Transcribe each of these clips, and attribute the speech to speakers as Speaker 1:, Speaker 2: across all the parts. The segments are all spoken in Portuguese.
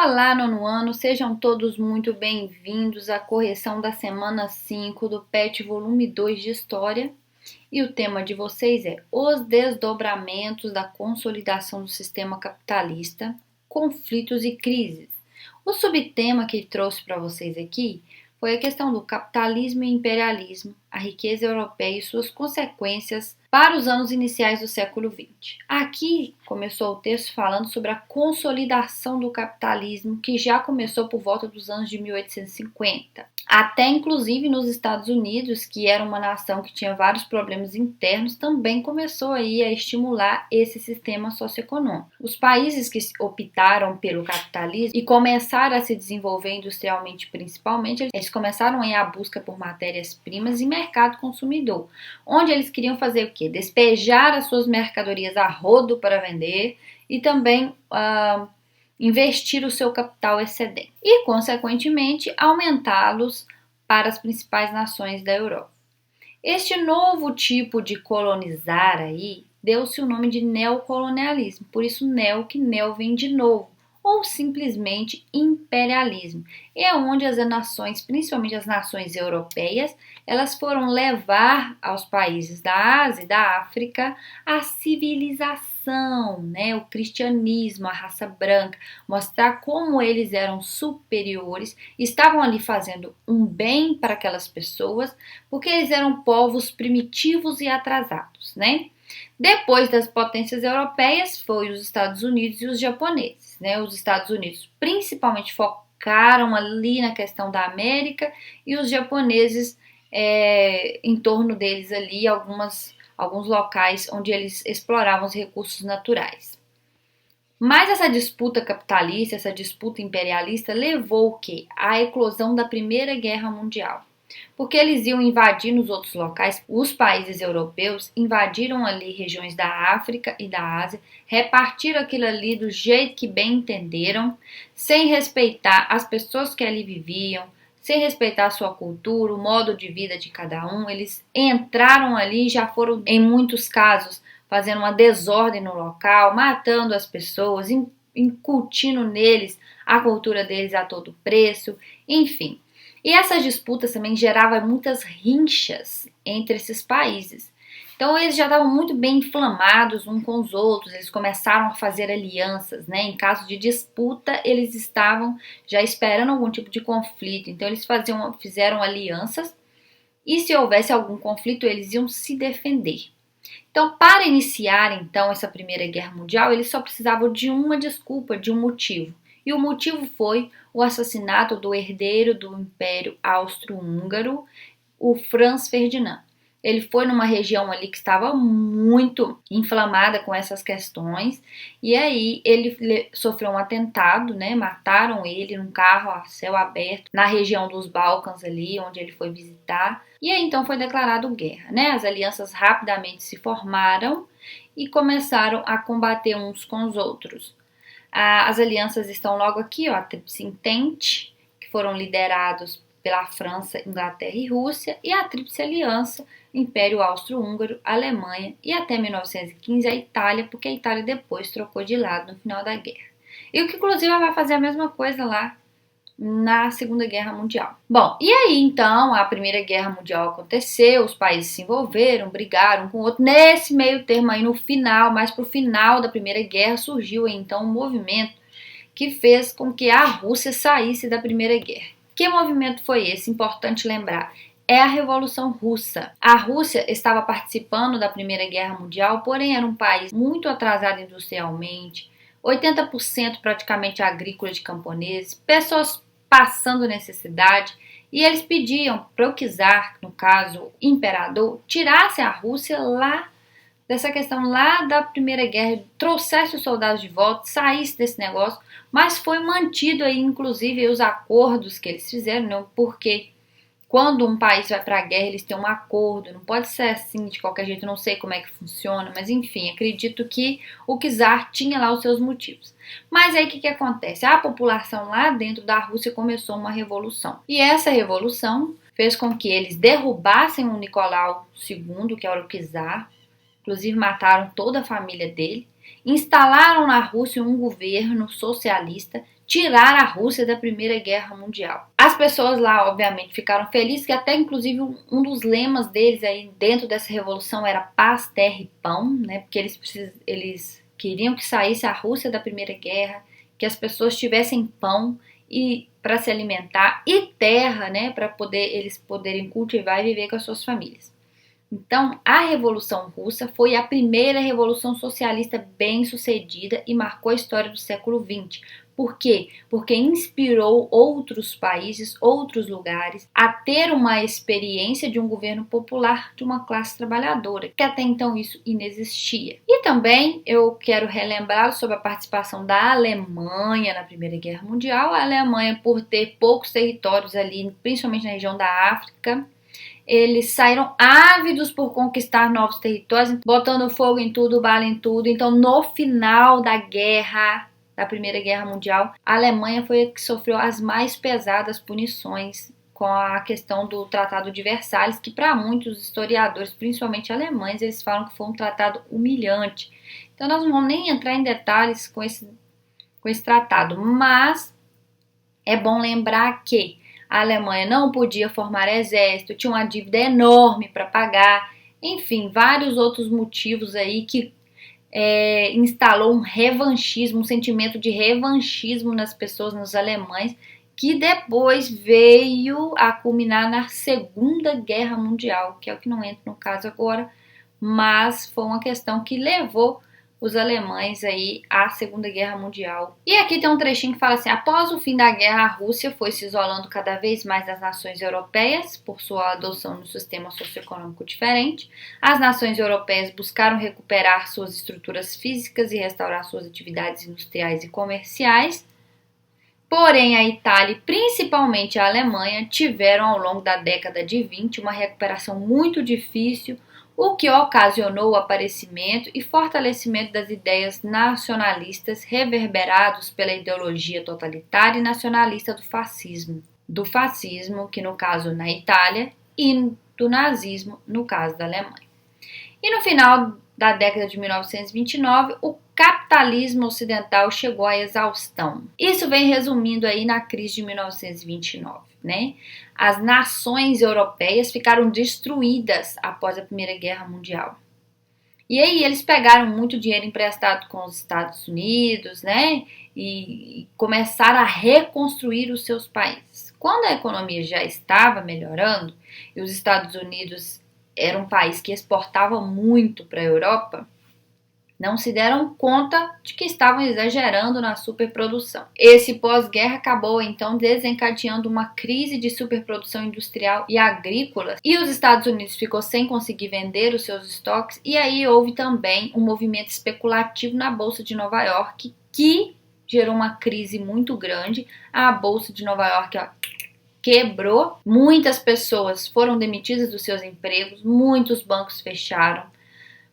Speaker 1: Olá, nono ano, sejam todos muito bem-vindos à correção da semana 5 do PET volume 2 de História. E o tema de vocês é os desdobramentos da consolidação do sistema capitalista, conflitos e crises. O subtema que trouxe para vocês aqui foi a questão do capitalismo e imperialismo, a riqueza europeia e suas consequências para os anos iniciais do século XX. Aqui começou o texto falando sobre a consolidação do capitalismo, que já começou por volta dos anos de 1850. Até inclusive nos Estados Unidos, que era uma nação que tinha vários problemas internos, também começou aí a estimular esse sistema socioeconômico. Os países que optaram pelo capitalismo e começaram a se desenvolver industrialmente principalmente, eles começaram aí a busca por matérias-primas e mercado consumidor, onde eles queriam fazer o quê? Despejar as suas mercadorias a rodo para vender e também investir o seu capital excedente e, consequentemente, aumentá-los para as principais nações da Europa. Este novo tipo de colonizar aí deu-se o nome de neocolonialismo, por isso neo que neo vem de novo, ou simplesmente imperialismo. É onde as nações, principalmente as nações europeias, elas foram levar aos países da Ásia e da África a civilização, né, o cristianismo, a raça branca, mostrar como eles eram superiores, estavam ali fazendo um bem para aquelas pessoas, porque eles eram povos primitivos e atrasados, né? Depois das potências europeias, foi os Estados Unidos e os japoneses, né? Os Estados Unidos principalmente focaram ali na questão da América e os japoneses em torno deles ali alguns locais onde eles exploravam os recursos naturais. Mas essa disputa capitalista, essa disputa imperialista levou o quê? À eclosão da Primeira Guerra Mundial. Porque eles iam invadir nos outros locais, os países europeus invadiram ali regiões da África e da Ásia, repartiram aquilo ali do jeito que bem entenderam, sem respeitar as pessoas que ali viviam, sem respeitar a sua cultura, o modo de vida de cada um. Eles entraram ali e já foram, em muitos casos, fazendo uma desordem no local, matando as pessoas, incutindo neles a cultura deles a todo preço, enfim. E essas disputas também geravam muitas rinchas entre esses países. Então eles já estavam muito bem inflamados uns com os outros, eles começaram a fazer alianças, né? Em caso de disputa, eles estavam já esperando algum tipo de conflito, então eles fizeram alianças e se houvesse algum conflito, eles iam se defender. Então, para iniciar então essa Primeira Guerra Mundial, eles só precisavam de uma desculpa, de um motivo. E o motivo foi o assassinato do herdeiro do Império Austro-Húngaro, o Franz Ferdinand. Ele foi numa região ali que estava muito inflamada com essas questões, e aí ele sofreu um atentado, né? Mataram ele num carro a céu aberto, na região dos Balcãs ali, onde ele foi visitar, e aí então foi declarado guerra, né? As alianças rapidamente se formaram e começaram a combater uns com os outros. As alianças estão logo aqui, ó, a Tríplice Entente, que foram liderados pela França, Inglaterra e Rússia, e a Tríplice Aliança, Império Austro-Húngaro, Alemanha e até 1915 a Itália, porque a Itália depois trocou de lado no final da guerra. E o que inclusive vai fazer a mesma coisa lá na Segunda Guerra Mundial. Bom, e aí então a Primeira Guerra Mundial aconteceu, os países se envolveram, brigaram um com o outro. Nesse meio termo aí no final, mais pro final da Primeira Guerra, surgiu aí, então um movimento que fez com que a Rússia saísse da Primeira Guerra. Que movimento foi esse? Importante lembrar. É a Revolução Russa. A Rússia estava participando da Primeira Guerra Mundial, porém era um país muito atrasado industrialmente, 80% praticamente agrícola de camponeses, pessoas passando necessidade, e eles pediam para o czar, no caso o imperador, tirasse a Rússia lá dessa questão lá da Primeira Guerra, trouxesse os soldados de volta, saísse desse negócio, mas foi mantido aí inclusive os acordos que eles fizeram, né? Porque quando um país vai para a guerra, eles têm um acordo, não pode ser assim de qualquer jeito, não sei como é que funciona, mas enfim, acredito que o czar tinha lá os seus motivos. Mas aí o que acontece? A população lá dentro da Rússia começou uma revolução. E essa revolução fez com que eles derrubassem o Nicolau II, que era o czar, inclusive mataram toda a família dele, instalaram na Rússia um governo socialista, tirar a Rússia da Primeira Guerra Mundial. As pessoas lá, obviamente, ficaram felizes, que até inclusive um dos lemas deles aí dentro dessa revolução era paz, terra e pão, né? Porque eles queriam que saísse a Rússia da Primeira Guerra, que as pessoas tivessem pão e para se alimentar e terra, né, para eles poderem cultivar e viver com as suas famílias. Então, a Revolução Russa foi a primeira revolução socialista bem-sucedida e marcou a história do século XX. Por quê? Porque inspirou outros países, outros lugares, a ter uma experiência de um governo popular de uma classe trabalhadora, que até então isso inexistia. E também eu quero relembrar sobre a participação da Alemanha na Primeira Guerra Mundial. A Alemanha, por ter poucos territórios ali, principalmente na região da África, eles saíram ávidos por conquistar novos territórios, botando fogo em tudo, bala em tudo. Então, no final da guerra, da Primeira Guerra Mundial, a Alemanha foi a que sofreu as mais pesadas punições com a questão do Tratado de Versalhes, que para muitos historiadores, principalmente alemães, eles falam que foi um tratado humilhante. Então, nós não vamos nem entrar em detalhes com esse tratado, mas é bom lembrar que a Alemanha não podia formar exército, tinha uma dívida enorme para pagar, enfim, vários outros motivos aí que instalou um revanchismo, um sentimento de revanchismo nas pessoas, nos alemães, que depois veio a culminar na Segunda Guerra Mundial, que é o que não entra no caso agora, mas foi uma questão que levou os alemães aí à Segunda Guerra Mundial. E aqui tem um trechinho que fala assim: após o fim da guerra, a Rússia foi se isolando cada vez mais das nações europeias por sua adoção de um sistema socioeconômico diferente. As nações europeias buscaram recuperar suas estruturas físicas e restaurar suas atividades industriais e comerciais. Porém, a Itália e principalmente a Alemanha tiveram ao longo da década de 20 uma recuperação muito difícil, o que ocasionou o aparecimento e fortalecimento das ideias nacionalistas reverberados pela ideologia totalitária e nacionalista do fascismo. Do fascismo, que no caso na Itália, e do nazismo, no caso da Alemanha. E no final da década de 1929, o capitalismo ocidental chegou à exaustão. Isso vem resumindo aí na crise de 1929, né? As nações europeias ficaram destruídas após a Primeira Guerra Mundial. E aí eles pegaram muito dinheiro emprestado com os Estados Unidos, né? E começaram a reconstruir os seus países. Quando a economia já estava melhorando e os Estados Unidos era um país que exportava muito para a Europa, não se deram conta de que estavam exagerando na superprodução. Esse pós-guerra acabou então desencadeando uma crise de superprodução industrial e agrícola, e os Estados Unidos ficou sem conseguir vender os seus estoques, e aí houve também um movimento especulativo na Bolsa de Nova York que gerou uma crise muito grande. A Bolsa de Nova York quebrou, muitas pessoas foram demitidas dos seus empregos, muitos bancos fecharam,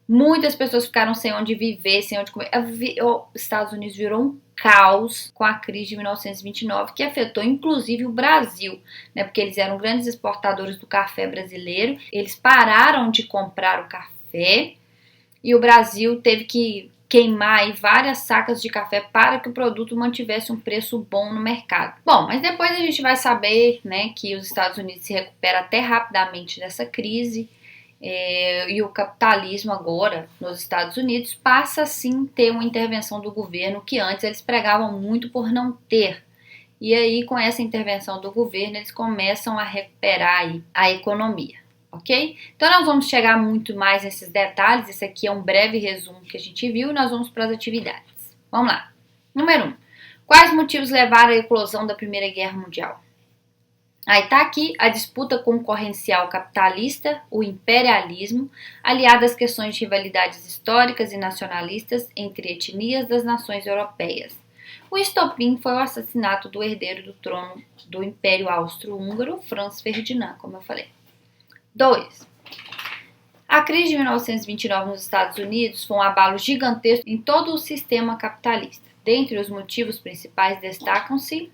Speaker 1: muitas pessoas ficaram sem onde viver, sem onde comer. Os Estados Unidos virou um caos com a crise de 1929, que afetou inclusive o Brasil, né? Porque eles eram grandes exportadores do café brasileiro, eles pararam de comprar o café e o Brasil teve que queimar aí várias sacas de café para que o produto mantivesse um preço bom no mercado. Bom, mas depois a gente vai saber, né, que os Estados Unidos se recuperam até rapidamente dessa crise, e o capitalismo agora nos Estados Unidos passa sim a ter uma intervenção do governo que antes eles pregavam muito por não ter. E aí com essa intervenção do governo eles começam a recuperar aí a economia. Ok? Então nós vamos chegar muito mais nesses detalhes. Esse aqui é um breve resumo que a gente viu e nós vamos para as atividades. Vamos lá. Número 1. Quais motivos levaram à eclosão da Primeira Guerra Mundial? Aí está aqui a disputa concorrencial capitalista, o imperialismo, aliada às questões de rivalidades históricas e nacionalistas entre etnias das nações europeias. O estopim foi o assassinato do herdeiro do trono do Império Austro-Húngaro, Franz Ferdinand, como eu falei. 2. A crise de 1929 nos Estados Unidos foi um abalo gigantesco em todo o sistema capitalista. Dentre os motivos principais destacam-se: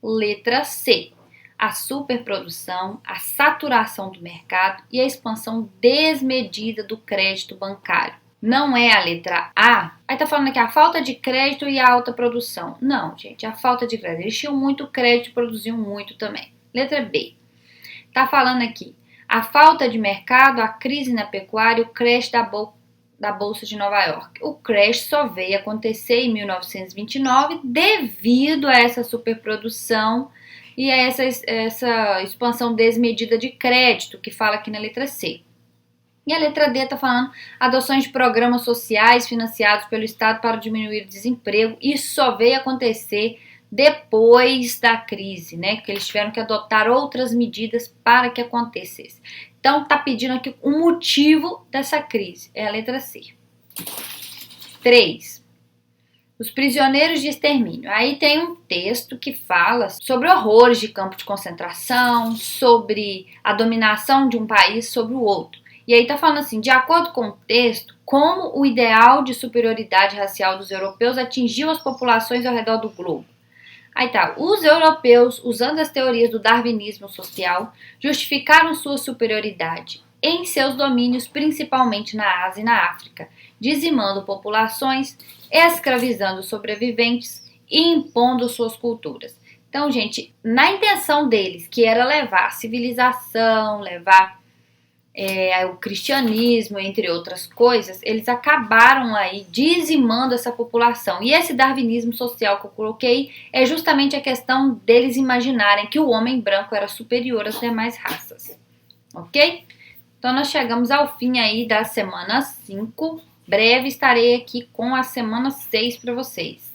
Speaker 1: letra C, a superprodução, a saturação do mercado e a expansão desmedida do crédito bancário. não é a letra A, aí tá falando aqui a falta de crédito e a alta produção. Não, gente, a falta de crédito. Eles tinham muito crédito e produziam muito também. Letra B. Tá falando aqui a falta de mercado, a crise na pecuária, o crash da Bolsa de Nova York. O crash só veio acontecer em 1929 devido a essa superprodução e a essa expansão desmedida de crédito que fala aqui na letra C. E a letra D está falando adoções de programas sociais financiados pelo Estado para diminuir o desemprego. Isso só veio acontecer depois da crise, né? Que eles tiveram que adotar outras medidas para que acontecesse. Então, está pedindo aqui o motivo dessa crise. É a letra C. 3. Os prisioneiros de extermínio. Aí tem um texto que fala sobre horrores de campo de concentração, sobre a dominação de um país sobre o outro. E aí tá falando assim, de acordo com o texto, como o ideal de superioridade racial dos europeus atingiu as populações ao redor do globo. Aí tá, os europeus, usando as teorias do darwinismo social, justificaram sua superioridade em seus domínios, principalmente na Ásia e na África, dizimando populações, escravizando sobreviventes e impondo suas culturas. Então, gente, na intenção deles, que era levar a civilização, levar o cristianismo, entre outras coisas, eles acabaram aí dizimando essa população. E esse darwinismo social que eu coloquei é justamente a questão deles imaginarem que o homem branco era superior às demais raças. Ok? Então nós chegamos ao fim aí da semana 5. Breve estarei aqui com a semana 6 para vocês.